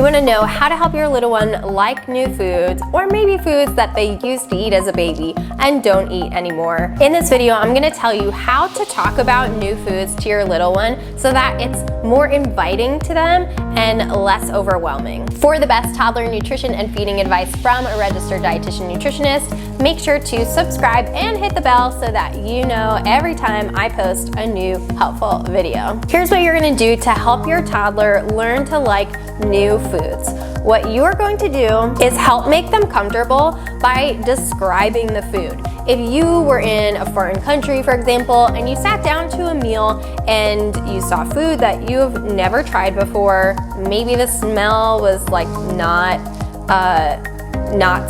You want to know how to help your little one like new foods, or maybe foods that they used to eat as a baby and don't eat anymore. In this video, I'm going to tell you how to talk about new foods to your little one so that it's more inviting to them and less overwhelming. For the best toddler nutrition and feeding advice from a registered dietitian nutritionist, make sure to subscribe and hit the bell so that you know every time I post a new helpful video. Here's what you're going to do to help your toddler learn to like new foods. What you're going to do is help make them comfortable by describing the food. If you were in a foreign country, for example, and you sat down to a meal and you saw food that you've never tried before, maybe the smell was like not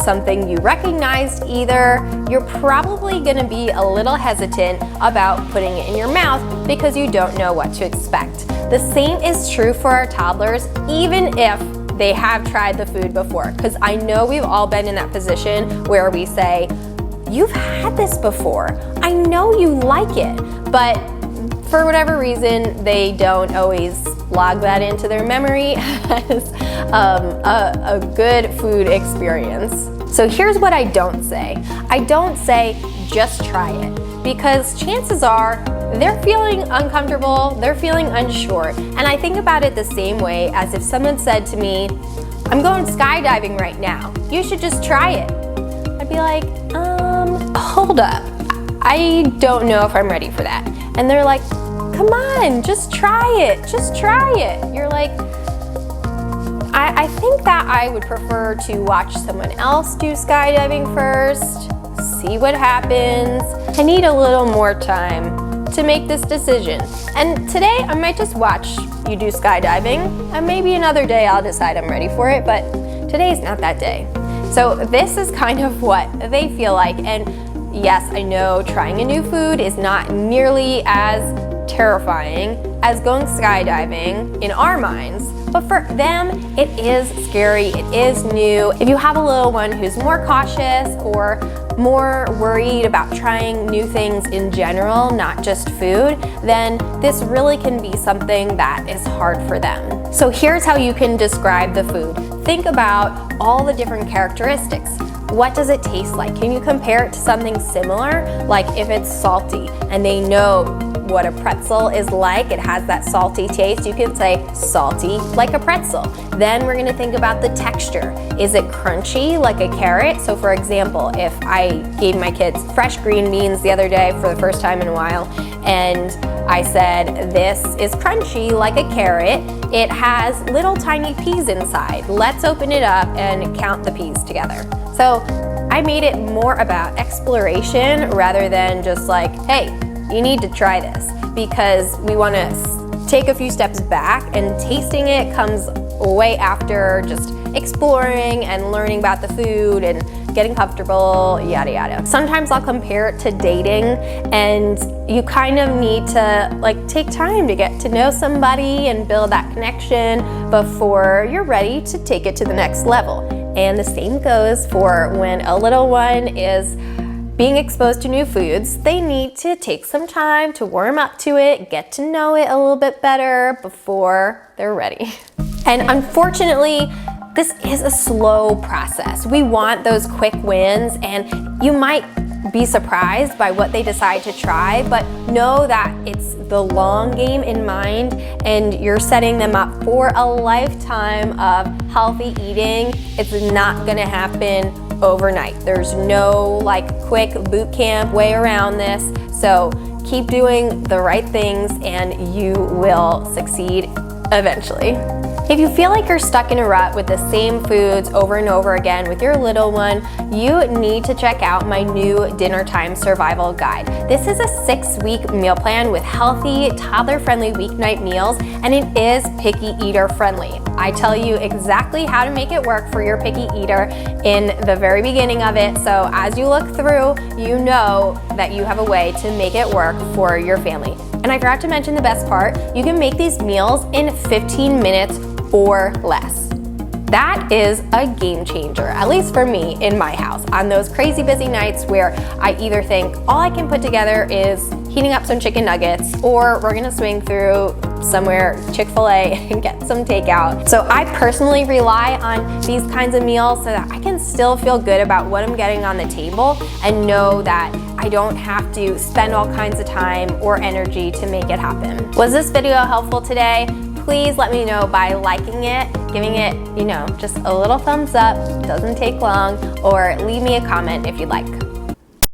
something you recognized either, you're probably gonna be a little hesitant about putting it in your mouth because you don't know what to expect. The same is true for our toddlers, even if they have tried the food before, because I know we've all been in that position where we say, "You've had this before, I know you like it," but for whatever reason, they don't always log that into their memory as a good food experience. So here's what I don't say. I don't say, just try it, because chances are they're feeling uncomfortable, they're feeling unsure. And I think about it the same way as if someone said to me, "I'm going skydiving right now, you should just try it." I'd be like, hold up, I don't know if I'm ready for that. And they're like, "Come on, just try it, just try it." You're like, I think that I would prefer to watch someone else do skydiving first, see what happens. I need a little more time to make this decision. And today I might just watch you do skydiving, and maybe another day I'll decide I'm ready for it, but today's not that day. So this is kind of what they feel like. And yes, I know trying a new food is not nearly as terrifying as going skydiving in our minds, but for them, it is scary, it is new. If you have a little one who's more cautious or more worried about trying new things in general, not just food, then this really can be something that is hard for them. So here's how you can describe the food. Think about all the different characteristics. What does it taste like? Can you compare it to something similar? Like if it's salty and they know what a pretzel is like, it has that salty taste, you can say salty like a pretzel. Then we're gonna think about the texture. Is it crunchy like a carrot? So for example, if I gave my kids fresh green beans the other day for the first time in a while, and I said, "This is crunchy like a carrot, it has little tiny peas inside. Let's open it up and count the peas together." So I made it more about exploration rather than just like, "Hey, you need to try this," because we want to take a few steps back, and tasting it comes way after just exploring and learning about the food and getting comfortable, yada yada. Sometimes I'll compare it to dating, and you kind of need to like take time to get to know somebody and build that connection before you're ready to take it to the next level. And the same goes for when a little one is being exposed to new foods. They need to take some time to warm up to it, get to know it a little bit better before they're ready. And unfortunately, this is a slow process. We want those quick wins, and you might be surprised by what they decide to try, but know that it's the long game in mind, and you're setting them up for a lifetime of healthy eating. It's not gonna happen overnight. There's no like quick boot camp way around this. So keep doing the right things and you will succeed eventually. If you feel like you're stuck in a rut with the same foods over and over again with your little one, you need to check out my new Dinnertime Survival Guide. This is a 6-week meal plan with healthy, toddler-friendly weeknight meals, and it is picky eater friendly. I tell you exactly how to make it work for your picky eater in the very beginning of it, so as you look through, you know that you have a way to make it work for your family. And I forgot to mention the best part, you can make these meals in 15 minutes or less. That is a game changer, at least for me in my house. On those crazy busy nights where I either think all I can put together is heating up some chicken nuggets, or we're gonna swing through somewhere, Chick-fil-A, and get some takeout. So I personally rely on these kinds of meals so that I can still feel good about what I'm getting on the table and know that I don't have to spend all kinds of time or energy to make it happen. Was this video helpful today? Please let me know by liking it, giving it, just a little thumbs up, doesn't take long, or leave me a comment if you'd like.